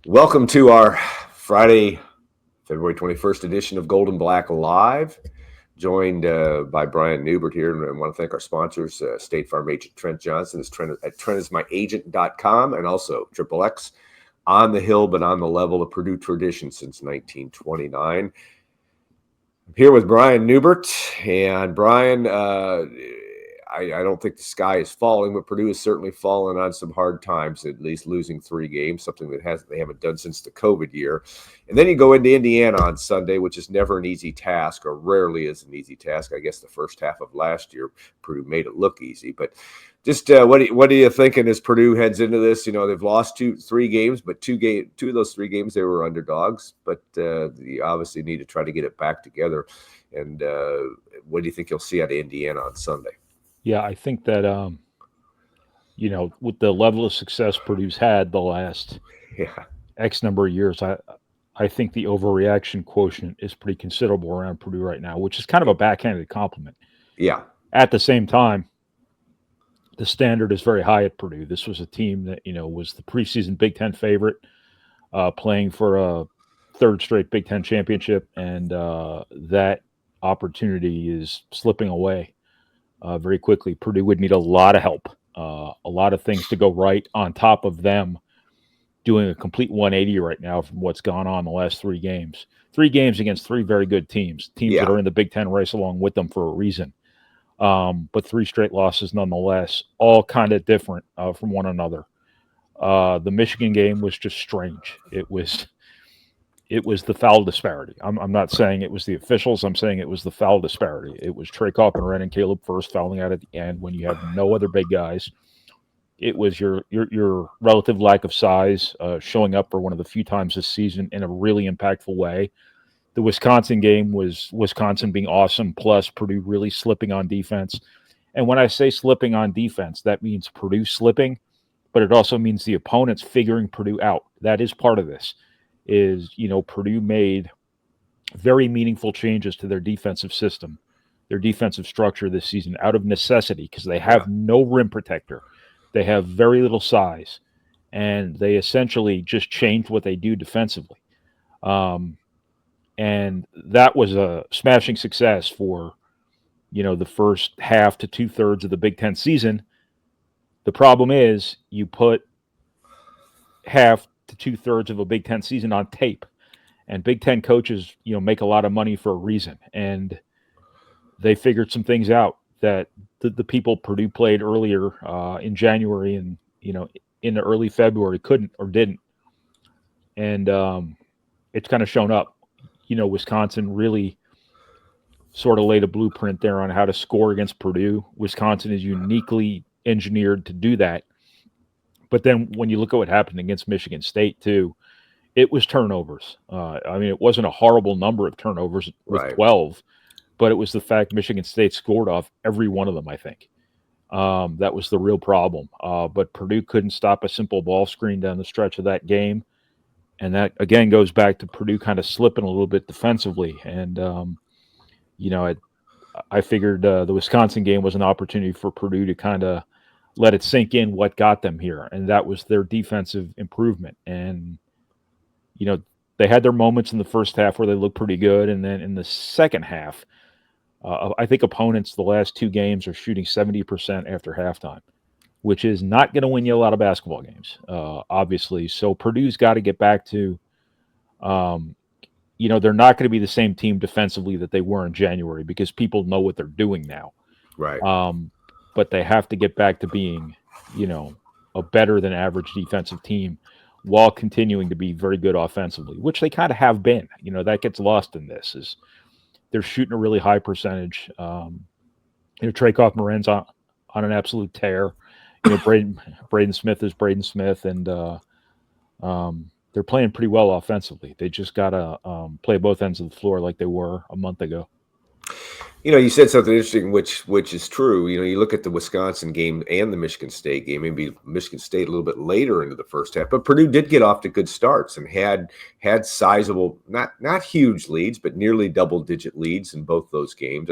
Welcome to our Friday, February 21st edition of Gold and Black Live. Joined by Brian Newbert here. And I want to thank our sponsors, State Farm agent Trent Johnson at trentismyagent.com, and also Triple X, on the hill but on the level, of Purdue tradition since 1929. I'm here with Brian Newbert. And Brian, I don't think the sky is falling, but Purdue has certainly fallen on some hard times, at least losing 3 games, something that they haven't done since the COVID year. And then you go into Indiana on Sunday, which is never an easy task, or rarely is an easy task. I guess the first half of last year, Purdue made it look easy. But just what are you thinking as Purdue heads into this? You know, they've lost 3 games, but two of those 3 games they were underdogs. But you obviously need to try to get it back together. And what do you think you'll see out of Indiana on Sunday? Yeah, I think that with the level of success Purdue's had the last Yeah. X number of years, I think the overreaction quotient is pretty considerable around Purdue right now, which is kind of a backhanded compliment. Yeah. At the same time, the standard is very high at Purdue. This was a team that was the preseason Big Ten favorite, playing for a third straight Big Ten championship, and that opportunity is slipping away very quickly. Purdue would need a lot of help, a lot of things to go right, on top of them doing a complete 180 right now from what's gone on the last 3 games. 3 games against 3 very good teams that are in the Big Ten race along with them for a reason. But 3 straight losses nonetheless, all kind of different from one another. The Michigan game was just strange. It was the foul disparity. I'm not saying it was the officials. I'm saying it was the foul disparity. It was Trey Copenren and Caleb First fouling out at the end when you have no other big guys. It was your relative lack of size showing up for one of the few times this season in a really impactful way. The Wisconsin game was Wisconsin being awesome, plus Purdue really slipping on defense. And when I say slipping on defense, that means Purdue slipping, but it also means the opponents figuring Purdue out. That is part of this. Purdue made very meaningful changes to their defensive system, their defensive structure this season out of necessity, because they have no rim protector. They have very little size, and they essentially just changed what they do defensively. And that was a smashing success for, the first half to 2/3 of the Big Ten season. The problem is you put half to 2/3 of a Big Ten season on tape, and Big Ten coaches, make a lot of money for a reason. And they figured some things out that the people Purdue played earlier in January and, in early February couldn't or didn't. And it's kind of shown up. Wisconsin really sort of laid a blueprint there on how to score against Purdue. Wisconsin is uniquely engineered to do that. But then when you look at what happened against Michigan State, too, it was turnovers. It wasn't a horrible number of turnovers with 12, but it was the fact Michigan State scored off every one of them, I think. That was the real problem. But Purdue couldn't stop a simple ball screen down the stretch of that game. And that, again, goes back to Purdue kind of slipping a little bit defensively. And, I figured the Wisconsin game was an opportunity for Purdue to kind of let it sink in what got them here. And that was their defensive improvement. And, they had their moments in the first half where they looked pretty good. And then in the second half, I think opponents the last 2 games are shooting 70% after halftime, which is not going to win you a lot of basketball games, obviously. So Purdue's got to get back to, they're not going to be the same team defensively that they were in January, because people know what they're doing now. Right. But they have to get back to being, a better than average defensive team while continuing to be very good offensively, which they kind of have been. That gets lost in this, is they're shooting a really high percentage. Trey Copenren's on an absolute tear. Braden Smith is Braden Smith, and they're playing pretty well offensively. They just got to play both ends of the floor like they were a month ago. You said something interesting, which is true. You look at the Wisconsin game and the Michigan State game. Maybe Michigan State a little bit later into the first half, but Purdue did get off to good starts and had sizable, not huge leads, but nearly double digit leads in both those games.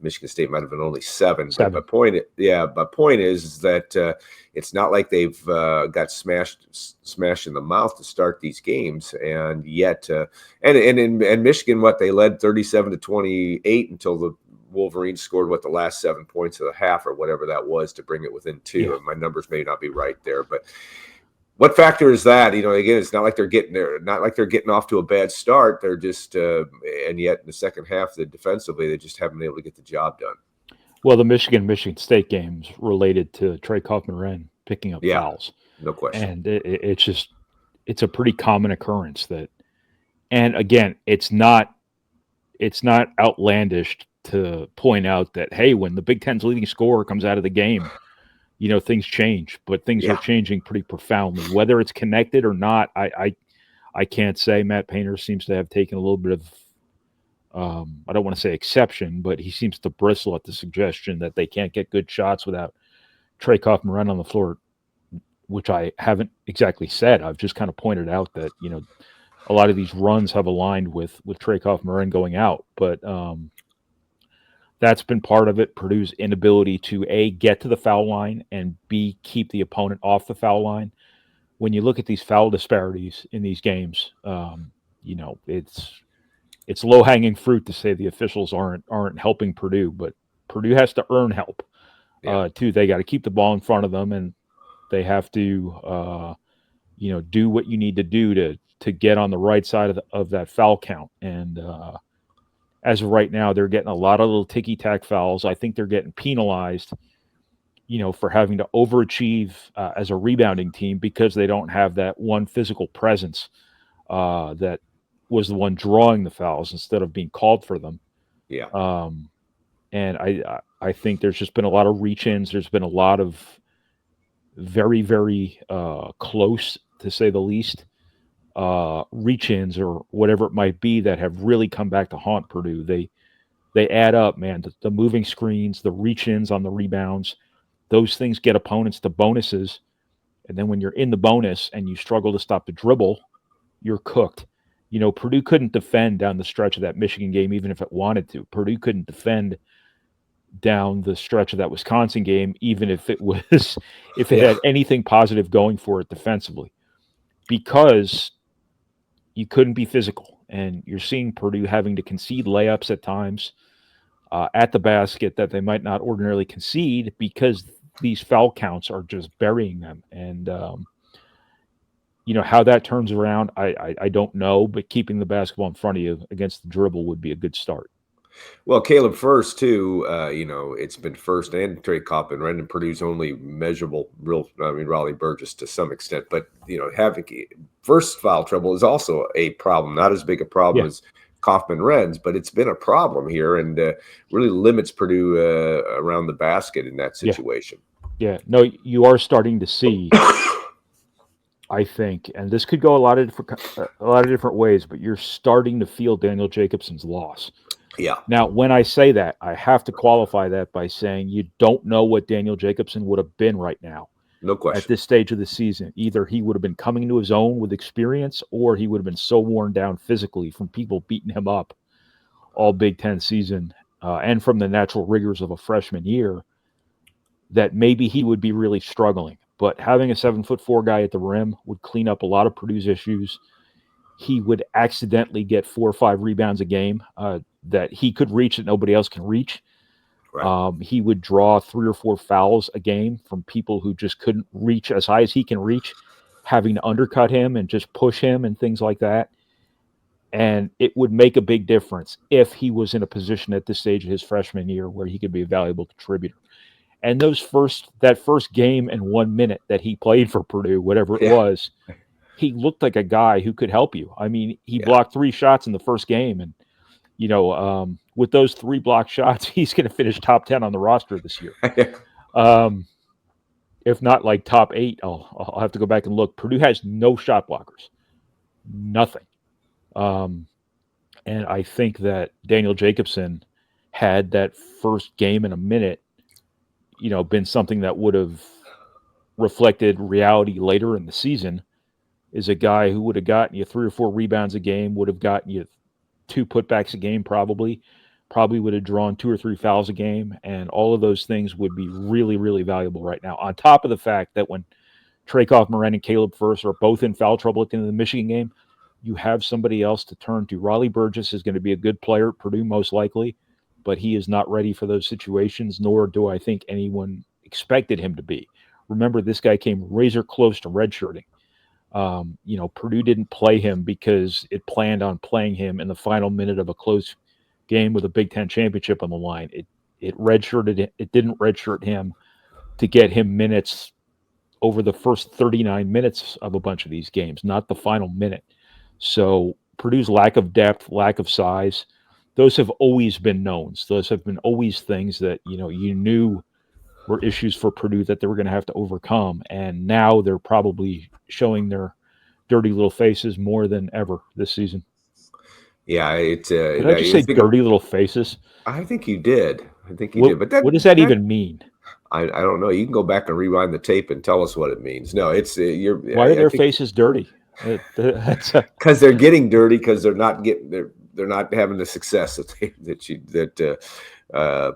Michigan State might have been only seven. But my point is that it's not like they've got smashed in the mouth to start these games, and yet and Michigan, they led 37-28 until the Wolverines scored the last 7 points of the half or whatever that was to bring it within two. Yeah. And my numbers may not be right there, but what factor is that? Again, it's not like they're getting off to a bad start. They're just and yet in the second half, defensively, they just haven't been able to get the job done. Well, the Michigan State games related to Trey Kaufman-Renn picking up fouls. No question. And it's a pretty common occurrence and again, it's not outlandish to point out that, hey, when the Big Ten's leading scorer comes out of the game, things change, but things are changing pretty profoundly. Whether it's connected or not, I can't say. Matt Painter seems to have taken a little bit of, I don't want to say exception, but he seems to bristle at the suggestion that they can't get good shots without Trey Kaufman-Renn on the floor, which I haven't exactly said. I've just kind of pointed out that, a lot of these runs have aligned with Trey Kaufman-Renn going out, but that's been part of it. Purdue's inability to A, get to the foul line, and B, keep the opponent off the foul line. When you look at these foul disparities in these games, it's low-hanging fruit to say the officials aren't helping Purdue, but Purdue has to earn help too. They got to keep the ball in front of them, and they have to do what you need to do to get on the right side of that foul count. And as of right now, they're getting a lot of little ticky-tack fouls. I think they're getting penalized, for having to overachieve as a rebounding team because they don't have that one physical presence that was the one drawing the fouls instead of being called for them. Yeah. And I think there's just been a lot of reach-ins. There's been a lot of very, very close, to say the least, reach-ins or whatever it might be that have really come back to haunt Purdue. They add up, man. The moving screens, the reach-ins on the rebounds, those things get opponents to bonuses. And then when you're in the bonus and you struggle to stop the dribble, you're cooked. Purdue couldn't defend down the stretch of that Michigan game, even if it wanted to. Purdue couldn't defend down the stretch of that Wisconsin game, even if it had anything positive going for it defensively, because you couldn't be physical. And you're seeing Purdue having to concede layups at times at the basket that they might not ordinarily concede because these foul counts are just burying them. And, how that turns around, I don't know, but keeping the basketball in front of you against the dribble would be a good start. Well, Caleb, first too, it's been first and Trey Kaufman-Renn, and Purdue's only measurable, Raleigh Burgess to some extent, but having first foul trouble is also a problem. Not as big a problem as Kaufman-Renn's, but it's been a problem here and really limits Purdue around the basket in that situation. Yeah, no, you are starting to see. I think, and this could go a lot of different ways, but you're starting to feel Daniel Jacobson's loss. Yeah. Now, when I say that, I have to qualify that by saying you don't know what Daniel Jacobson would have been right now. No question. At this stage of the season. Either he would have been coming into his own with experience, or he would have been so worn down physically from people beating him up all Big Ten season and from the natural rigors of a freshman year that maybe he would be really struggling. But having a 7'4" guy at the rim would clean up a lot of Purdue's issues. He would accidentally get 4 or 5 rebounds a game that he could reach that nobody else can reach. Right. He would draw 3 or 4 fouls a game from people who just couldn't reach as high as he can reach, having to undercut him and just push him and things like that. And it would make a big difference if he was in a position at this stage of his freshman year where he could be a valuable contributor. And that first game and 1 minute that he played for Purdue, whatever it was, he looked like a guy who could help you. I mean, he blocked 3 shots in the first game. And, with those 3 blocked shots, he's going to finish top 10 on the roster this year. If not like top 8, I'll have to go back and look. Purdue has no shot blockers. Nothing. And I think that Daniel Jacobson had that first game in a minute, been something that would have reflected reality later in the season, is a guy who would have gotten you 3 or 4 rebounds a game, would have gotten you 2 putbacks a game, probably would have drawn 2 or 3 fouls a game, and all of those things would be really, really valuable right now. On top of the fact that when Trey Kaufman and Caleb Furst are both in foul trouble at the end of the Michigan game, you have somebody else to turn to. Riley Burgess is going to be a good player at Purdue, most likely, but he is not ready for those situations, nor do I think anyone expected him to be. Remember, this guy came razor close to redshirting. Purdue didn't play him because it planned on playing him in the final minute of a close game with a Big Ten championship on the line. It redshirted. It didn't redshirt him to get him minutes over the first 39 minutes of a bunch of these games, not the final minute. So Purdue's lack of depth, lack of size, those have always been knowns. Those have been always things that you knew were issues for Purdue that they were going to have to overcome, and now they're probably showing their dirty little faces more than ever this season. Yeah, did I just say dirty little faces? I think you did. Did. But what does that even mean? I don't know. You can go back and rewind the tape and tell us what it means. No, it's Why are their faces dirty? Because they're getting dirty because they're not having the success that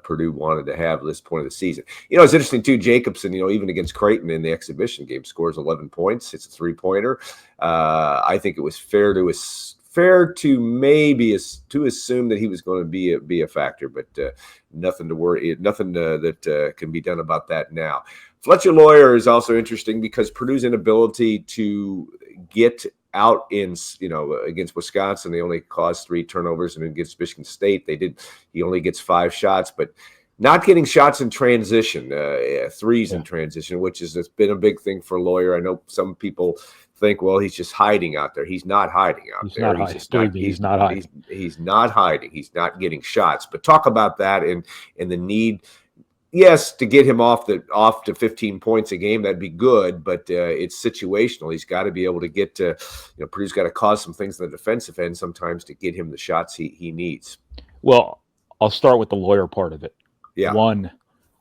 Purdue wanted to have at this point of the season. It's interesting too. Jacobson, even against Creighton in the exhibition game, scores 11 points. It's a 3-pointer. I think it was fair to maybe to assume that he was going to be a factor, but nothing to worry. Nothing that can be done about that now. Fletcher Lawyer is also interesting because Purdue's inability to get out against Wisconsin, they only caused 3 turnovers, and against Michigan State, he only gets 5 shots, but not getting shots in transition, threes in transition, which has been a big thing for Lawyer. I know some people think, well, he's just hiding out there. He's not hiding out there. He's not hiding. He's not hiding. He's not getting shots. But talk about that and the need. Yes, to get him off to 15 points a game, that'd be good, but it's situational. He's got to be able to get to, Purdue's got to cause some things on the defensive end sometimes to get him the shots he needs. Well, I'll start with the Lawyer part of it. Yeah. One,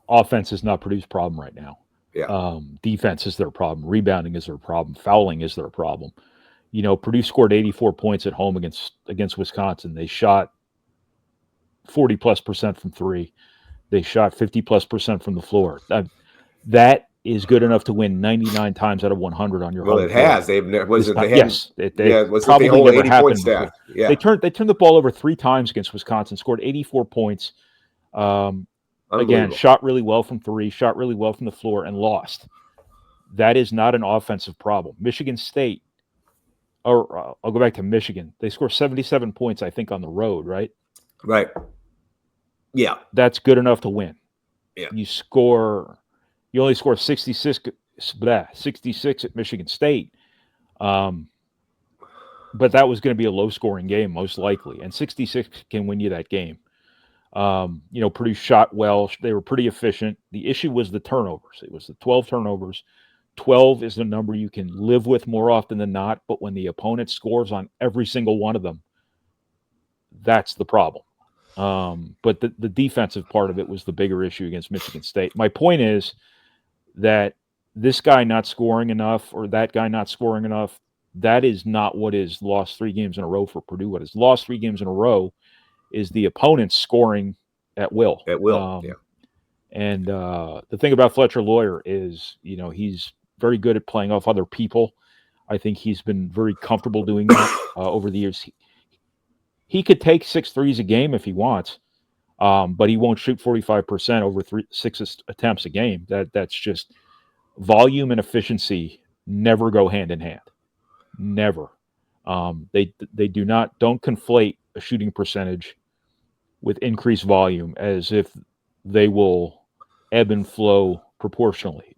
offense is not Purdue's problem right now. Yeah. Defense is their problem. Rebounding is their problem. Fouling is their problem. Purdue scored 84 points at home against Wisconsin. They shot 40+% from 3. They shot 50+% from the floor. That is good enough to win 99 times out of 100 on your home floor. Well, it has. Probably never happened before. Yeah. They turned the ball over 3 times against Wisconsin, scored 84 points. Again, shot really well from 3, shot really well from the floor, and lost. That is not an offensive problem. Michigan State, or I'll go back to Michigan. They score 77 points, I think, on the road, right? Right. Yeah. That's good enough to win. Yeah. You only score 66 at Michigan State. But that was going to be a low-scoring game, most likely. And 66 can win you that game. Purdue shot well. They were pretty efficient. The issue was the turnovers. It was the 12 turnovers. 12 is the number you can live with more often than not. But when the opponent scores on every single one of them, that's the problem. But the defensive part of it was the bigger issue against Michigan State. My point is that this guy not scoring enough or that guy not scoring enough, that is not what is lost 3 games in a row for Purdue. What is lost 3 games in a row is the opponent scoring at will. Yeah. And the thing about Fletcher Lawyer is, he's very good at playing off other people. I think he's been very comfortable doing that over the years. He could take 6 threes a game if he wants, but he won't shoot 45% over 6 attempts a game. That's just volume and efficiency never go hand in hand. Never. They don't conflate a shooting percentage with increased volume as if they will ebb and flow proportionally.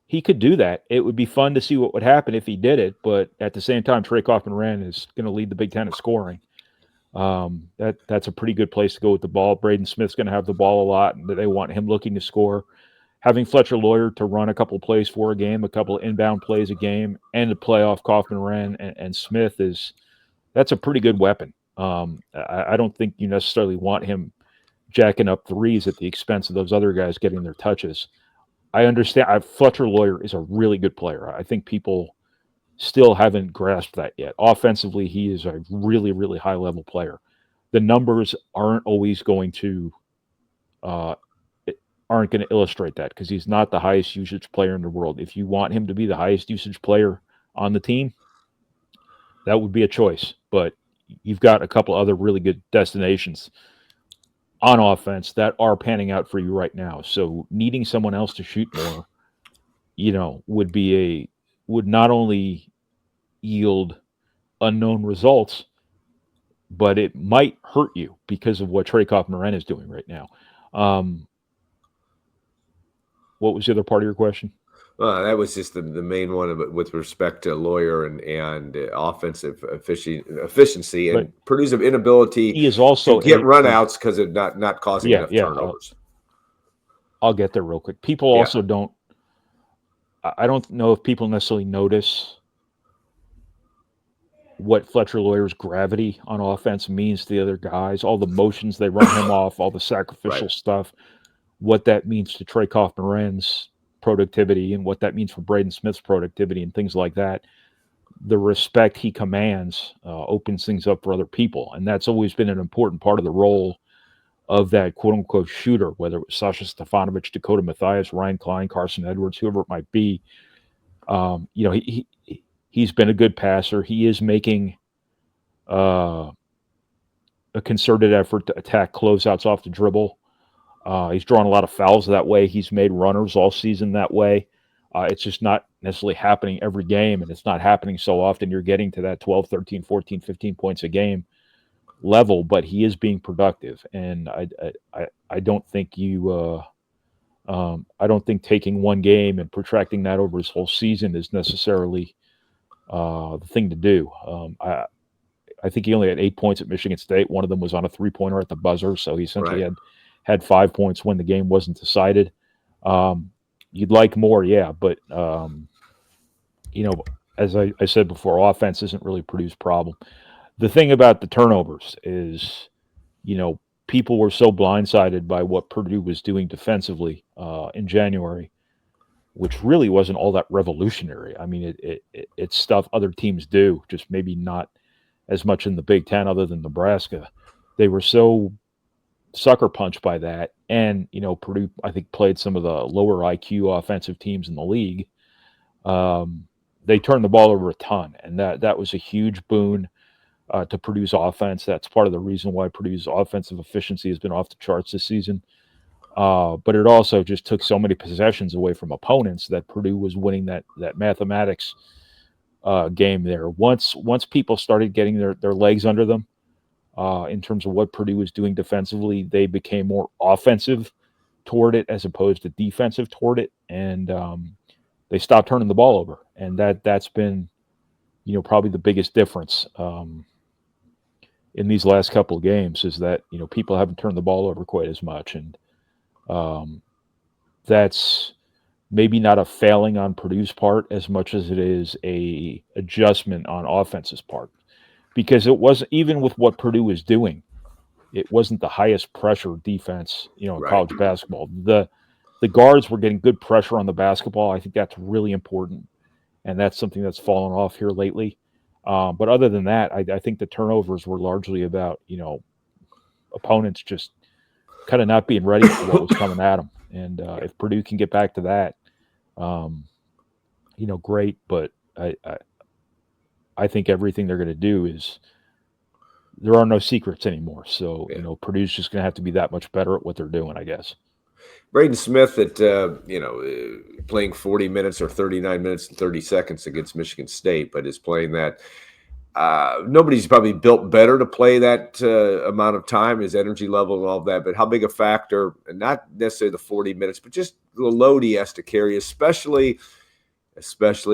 He could do that. It would be fun to see what would happen if he did it, but at the same time, Trey Kaufman is going to lead the Big Ten in scoring. That's a pretty good place to go with the ball. Braden Smith's going to have the ball a lot, and they want him looking to score. Having Fletcher Lawyer to run a couple of plays for a game, a couple of inbound plays a game, and to play off Kaufman and Smith that's a pretty good weapon. I don't think you necessarily want him jacking up threes at the expense of those other guys getting their touches. I understand. Fletcher Lawyer is a really good player. I think people still haven't grasped that yet. Offensively, he is a really, really high level player. The numbers uh, aren't going to illustrate that because he's not the highest usage player in the world. If you want him to be the highest usage player on the team, that would be a choice. But you've got a couple other really good destinations on offense that are panning out for you right now. So needing someone else to shoot more, would not only yield unknown results, but it might hurt you because of what Trey Kaufman is doing right now. What was the other part of your question? That was just the main one with respect to Lawyer and offensive efficiency and But Purdue's inability he is to also get runouts because of not causing enough yeah. turnovers. I'll get there real quick. People Yeah. also don't. I don't know if people necessarily notice what Fletcher Lawyer's gravity on offense means to the other guys, all the motions they run him off, all the sacrificial stuff, what that means to Trey Kaufman-Ren's productivity and what that means for Braden Smith's productivity and things like that. The respect he commands opens things up for other people. And that's always been an important part of the role of that quote-unquote shooter, whether it was Sasha Stefanovic, Dakota Mathias, Ryan Klein, Carson Edwards, whoever it might be. He's been a good passer. He is making a concerted effort to attack closeouts off the dribble. He's drawn a lot of fouls that way. He's made runners all season that way. It's just not necessarily happening every game, and it's not happening so often you're getting to that 12, 13, 14, 15 points a game level, but he is being productive. And I don't think I don't think taking one game and protracting that over his whole season is necessarily the thing to do. I think he only had 8 points at Michigan State. One of them was on a three-pointer at the buzzer, so he essentially had 5 points when the game wasn't decided. You'd like more, yeah, but as I said before, offense isn't really Purdue's problem. The thing about the turnovers is, people were so blindsided by what Purdue was doing defensively in January, which really wasn't all that revolutionary. I mean, it's stuff other teams do, just maybe not as much in the Big Ten other than Nebraska. They were so sucker punched by that. And, Purdue, I think, played some of the lower IQ offensive teams in the league. They turned the ball over a ton, and that was a huge boon to Purdue's offense. That's part of the reason why Purdue's offensive efficiency has been off the charts this season. But it also just took so many possessions away from opponents that Purdue was winning that mathematics game there. Once people started getting their legs under them in terms of what Purdue was doing defensively, they became more offensive toward it as opposed to defensive toward it, and they stopped turning the ball over. And that's been, probably the biggest difference in these last couple of games is that people haven't turned the ball over quite as much, and that's maybe not a failing on Purdue's part as much as it is a adjustment on offense's part, because it wasn't, even with what Purdue was doing, it wasn't the highest pressure defense in college basketball. The guards were getting good pressure on the basketball. I think that's really important, and that's something that's fallen off here lately. But other than that, I think the turnovers were largely about opponents just kind of not being ready for what was coming at them. And if Purdue can get back to that, great. But I think everything they're going to do is, there are no secrets anymore. So Purdue's just going to have to be that much better at what they're doing, I guess. Braden Smith at playing 40 minutes or 39 minutes and 30 seconds against Michigan State, but is playing that. Nobody's probably built better to play that amount of time, his energy level and all of that. But how big a factor, and not necessarily the 40 minutes, but just the load he has to carry, especially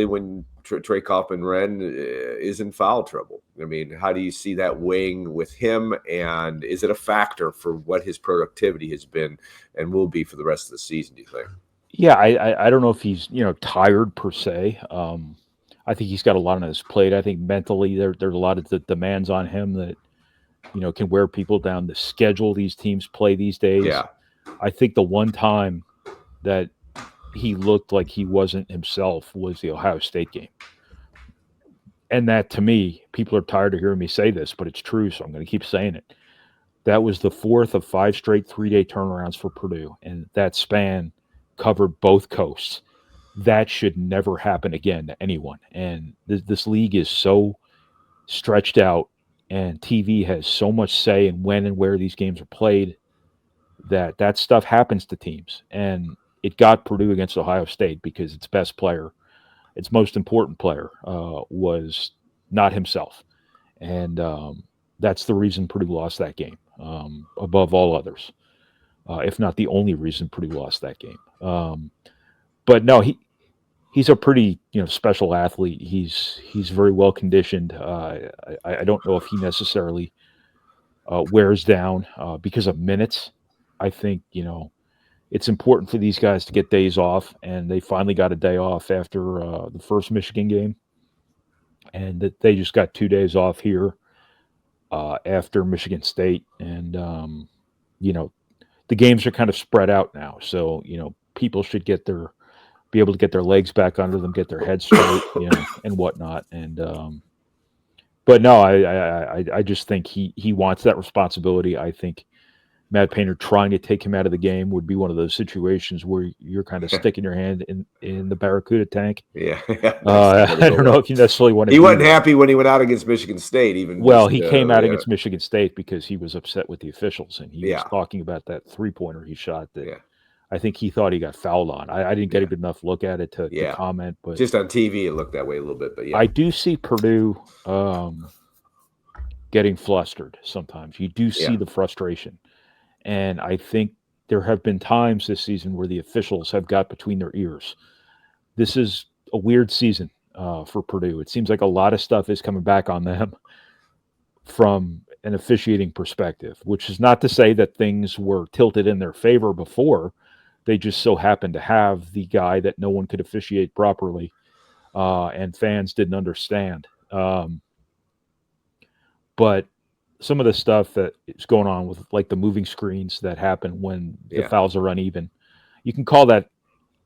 when Trey Kaufman-Renn is in foul trouble. I mean, how do you see that weighing with him, and is it a factor for what his productivity has been and will be for the rest of the season, do you think? Yeah, I don't know if he's tired per se. I think he's got a lot on his plate. I think mentally there's a lot of demands on him that can wear people down. The schedule these teams play these days. Yeah. I think the one time that he looked like he wasn't himself was the Ohio State game. And that, to me, people are tired of hearing me say this, but it's true, so I'm going to keep saying it. That was the fourth of 5 straight 3-day turnarounds for Purdue, and that span covered both coasts. That should never happen again to anyone. And this league is so stretched out, and TV has so much say in when and where these games are played, that stuff happens to teams. And it got Purdue against Ohio State because its best player, its most important player, was not himself. And that's the reason Purdue lost that game, above all others, if not the only reason Purdue lost that game. But no, he's a pretty special athlete. He's very well conditioned. I don't know if he necessarily wears down because of minutes. I think it's important for these guys to get days off, and they finally got a day off after the first Michigan game, and that they just got 2 days off here after Michigan State, and the games are kind of spread out now, so people should be able to get their legs back under them, get their heads straight, and whatnot, and but no, I just think he wants that responsibility. I think Matt Painter trying to take him out of the game would be one of those situations where you're kind of sticking your hand in the Barracuda tank. Yeah. I don't know if you necessarily want to. He wasn't happy when he went out against Michigan State. He came out against Michigan State because he was upset with the officials, and he was talking about that 3-pointer he shot that I think he thought he got fouled on. I didn't get a good enough look at it to comment, but just on TV it looked that way a little bit. But I do see Purdue getting flustered sometimes. You do see the frustration. And I think there have been times this season where the officials have got between their ears. This is a weird season for Purdue. It seems like a lot of stuff is coming back on them from an officiating perspective, which is not to say that things were tilted in their favor before. They just so happened to have the guy that no one could officiate properly, and fans didn't understand. But some of the stuff that is going on with like the moving screens that happen when the fouls are uneven, you can call that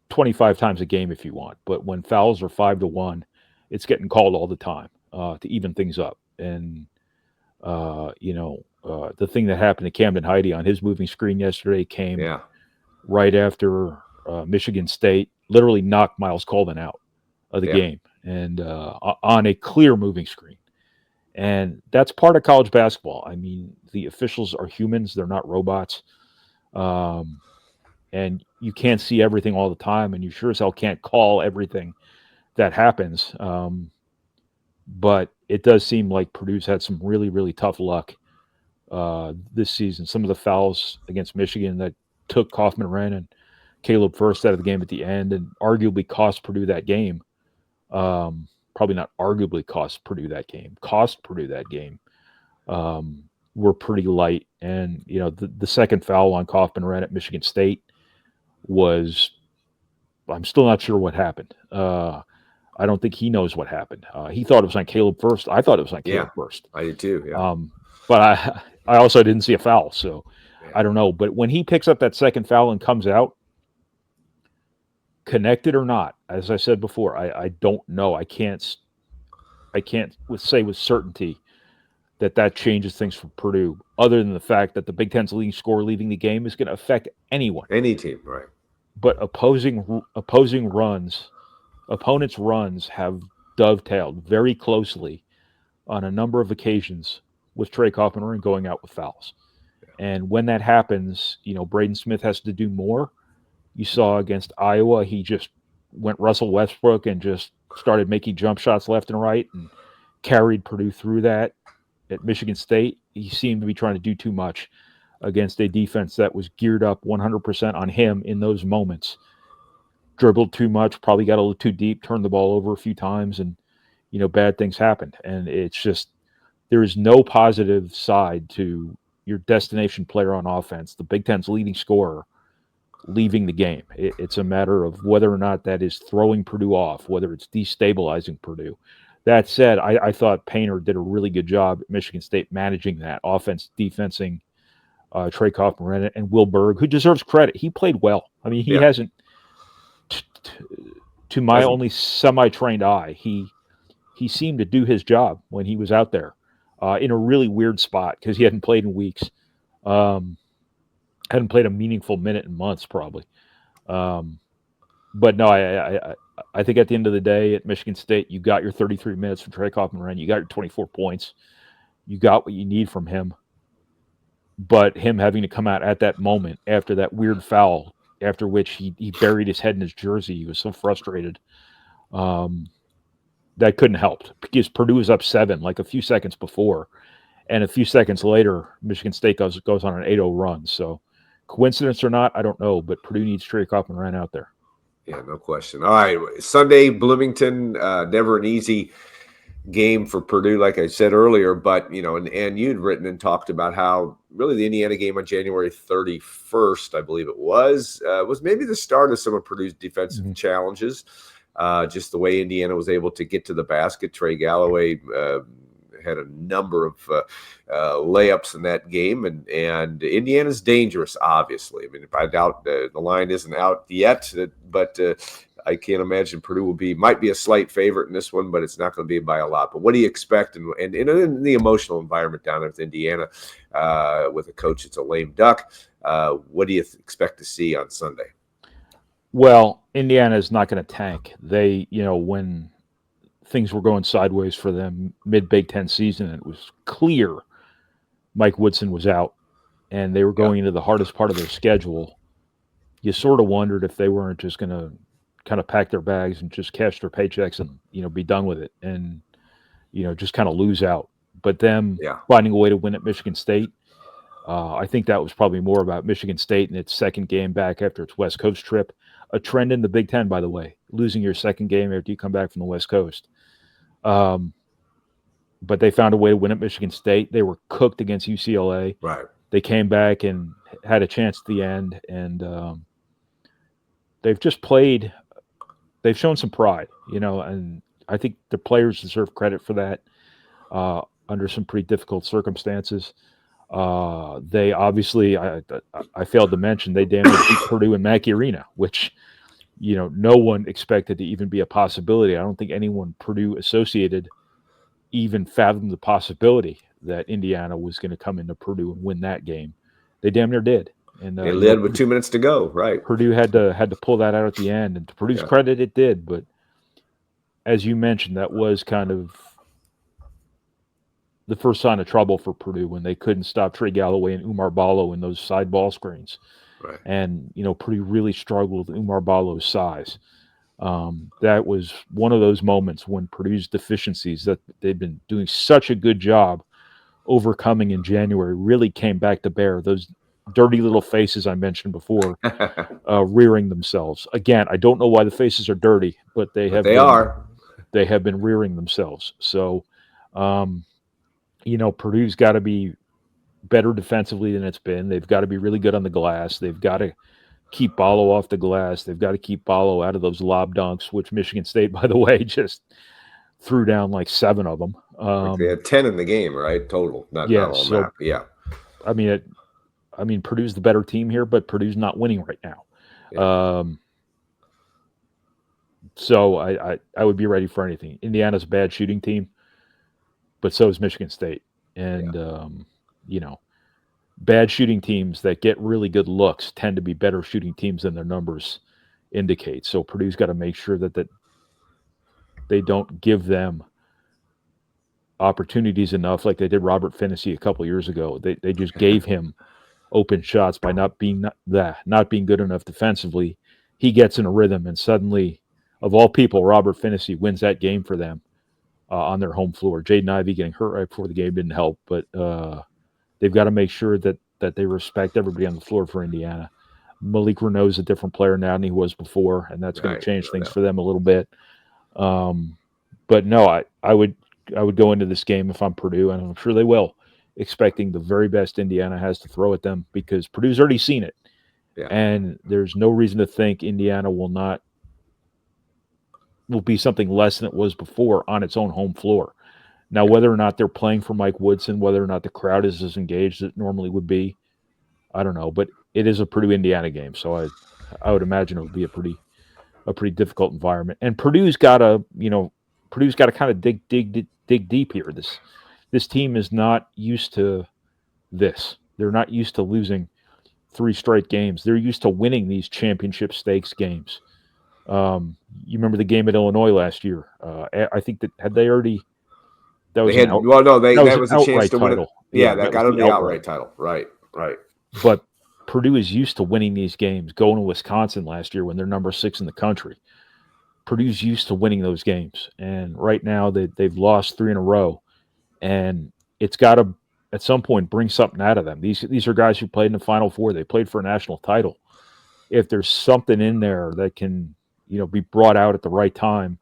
25 times a game if you want, but when fouls are 5-1, it's getting called all the time to even things up. And the thing that happened to Camden Heide on his moving screen yesterday came right after Michigan State literally knocked Miles Colvin out of the game, and on a clear moving screen. And that's part of college basketball. I mean, the officials are humans. They're not robots. And you can't see everything all the time, and you sure as hell can't call everything that happens. But it does seem like Purdue's had some really, really tough luck this season. Some of the fouls against Michigan that took Kaufman-Renn and Caleb Furst out of the game at the end and arguably cost Purdue that game. Probably not arguably cost Purdue that game, were pretty light. And, the second foul on Kaufman-Renn at Michigan State I'm still not sure what happened. I don't think he knows what happened. He thought it was on Caleb Furst. I thought it was on Caleb Furst. I did too, yeah. But I also didn't see a foul, so I don't know. But when he picks up that second foul and comes out, connected or not, as I said before, I don't know. I can't say with certainty that changes things for Purdue, other than the fact that the Big Ten's leading scorer leaving the game is going to affect anyone. Any team, right. But opponents' runs have dovetailed very closely on a number of occasions with Trey Kaufman-Renn going out with fouls. And when that happens, Braden Smith has to do more. You saw against Iowa, he just went Russell Westbrook and just started making jump shots left and right and carried Purdue through that. At Michigan State, he seemed to be trying to do too much against a defense that was geared up 100% on him in those moments. Dribbled too much, probably got a little too deep, turned the ball over a few times, and, bad things happened. And it's just, there is no positive side to your destination player on offense, the Big Ten's leading scorer, leaving the game. It's a matter of whether or not that is throwing Purdue off, whether it's destabilizing Purdue. That said, I thought Painter did a really good job at Michigan State managing that offense, defensing Trey Kaufman and Will Berg, who deserves credit. He played well. I mean, he Yeah. hasn't, to my Hasn't only semi-trained eye, he seemed to do his job when he was out there in a really weird spot because he hadn't played in weeks, um, hadn't played a meaningful minute in months probably. But no, I think at the end of the day at Michigan State, you got your 33 minutes from Trey Kaufman, you got your 24 points, you got what you need from him. But him having to come out at that moment after that weird foul, after which he buried his head in his jersey, he was so frustrated. That couldn't help because Purdue was up 7 like a few seconds before, and a few seconds later, Michigan State goes on an 8-0 run. So, coincidence or not, I don't know, but Purdue needs Trey Kaufman out there. Yeah, no question. All right, Sunday, Bloomington, never an easy game for Purdue, like I said earlier, but and you'd written and talked about how really the Indiana game on January 31st, I believe it was maybe the start of some of Purdue's defensive challenges. Just the way Indiana was able to get to the basket. Trey Galloway had a number of layups in that game, and Indiana's dangerous, obviously. I mean, I doubt the line isn't out yet, but I can't imagine Purdue might be a slight favorite in this one, but it's not going to be by a lot. But what do you expect? And in the emotional environment down there with Indiana, with a coach that's a lame duck, what do you expect to see on Sunday? Well, Indiana is not going to tank. They, when things were going sideways for them mid-Big Ten season, it was clear Mike Woodson was out, and they were going into the hardest part of their schedule. You sort of wondered if they weren't just going to kind of pack their bags and just cash their paychecks and be done with it and just kind of lose out. But them finding a way to win at Michigan State, I think that was probably more about Michigan State and its second game back after its West Coast trip. A trend in the Big Ten, by the way, losing your second game after you come back from the West Coast. But they found a way to win at Michigan State. They were cooked against UCLA. Right. They came back and had a chance at the end, and they've just played. They've shown some pride, and I think the players deserve credit for that under some pretty difficult circumstances. They obviously, I failed to mention, they damn near beat Purdue in Mackey Arena, which, no one expected to even be a possibility. I don't think anyone Purdue associated even fathomed the possibility that Indiana was going to come into Purdue and win that game. They damn near did. And they led with 2 minutes to go, right? Purdue had to pull that out at the end, and to Purdue's credit, it did. But as you mentioned, that was kind of the first sign of trouble for Purdue when they couldn't stop Trey Galloway and Umar Ballo in those side ball screens. Right. And, Purdue really struggled with Umar Ballo's size. That was one of those moments when Purdue's deficiencies that they've been doing such a good job overcoming in January really came back to bear. Those dirty little faces I mentioned before, rearing themselves. Again, I don't know why the faces are dirty, but they have been rearing themselves. So, Purdue's got to be better defensively than it's been. They've got to be really good on the glass. They've got to keep Ballo off the glass. They've got to keep Ballo out of those lob dunks, which Michigan State, by the way, just threw down like 7 of them. They had 10 in the game, right? Total. Not all map. Yeah. I mean, Purdue's the better team here, but Purdue's not winning right now. Yeah. So I would be ready for anything. Indiana's a bad shooting team, but so is Michigan State. And, bad shooting teams that get really good looks tend to be better shooting teams than their numbers indicate. So Purdue's got to make sure that they don't give them opportunities enough like they did Robert Finney a couple years ago. They just gave him open shots by not being good enough defensively. He gets in a rhythm, and suddenly, of all people, Robert Finney wins that game for them on their home floor. Jaden Ivey getting hurt right before the game didn't help, but they've got to make sure that they respect everybody on the floor for Indiana. Malik Renault is a different player now than he was before, and that's going to change things for them a little bit. But no, I would go into this game if I'm Purdue, and I'm sure they will, expecting the very best Indiana has to throw at them because Purdue's already seen it. Yeah. And there's no reason to think Indiana will not will be something less than it was before on its own home floor. Now, whether or not they're playing for Mike Woodson, whether or not the crowd is as engaged as it normally would be, I don't know. But it is a Purdue Indiana game, so I would imagine it would be a pretty difficult environment. And Purdue's got to kind of dig deep here. This team is not used to this. They're not used to losing 3 straight games. They're used to winning these championship stakes games. You remember the game at Illinois last year? I think that had they already. That was that was a chance to win it. Yeah, that got them the outright title. Right. But Purdue is used to winning these games. Going to Wisconsin last year when they're number 6 in the country, Purdue's used to winning those games, and right now they've lost 3 in a row, and it's got to at some point bring something out of them. These are guys who played in the Final Four. They played for a national title. If there's something in there that can be brought out at the right time,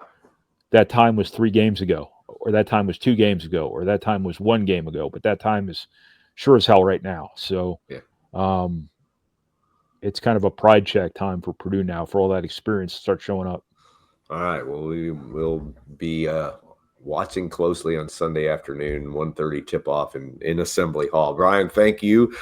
that time was 3 games ago, or that time was 2 games ago, or that time was 1 game ago, but that time is sure as hell right now. So it's kind of a pride check time for Purdue now for all that experience to start showing up. All right. Well, we will be watching closely on Sunday afternoon, 1:30 tip-off in Assembly Hall. Brian, thank you.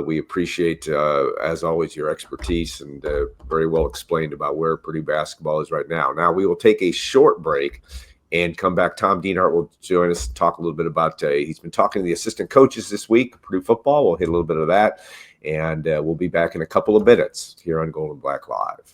We appreciate, as always, your expertise and very well explained about where Purdue basketball is right now. Now we will take a short break and come back. Tom Dienhart will join us to talk a little bit about he's been talking to the assistant coaches this week, Purdue football. We'll hit a little bit of that, and we'll be back in a couple of minutes here on Gold and Black Live.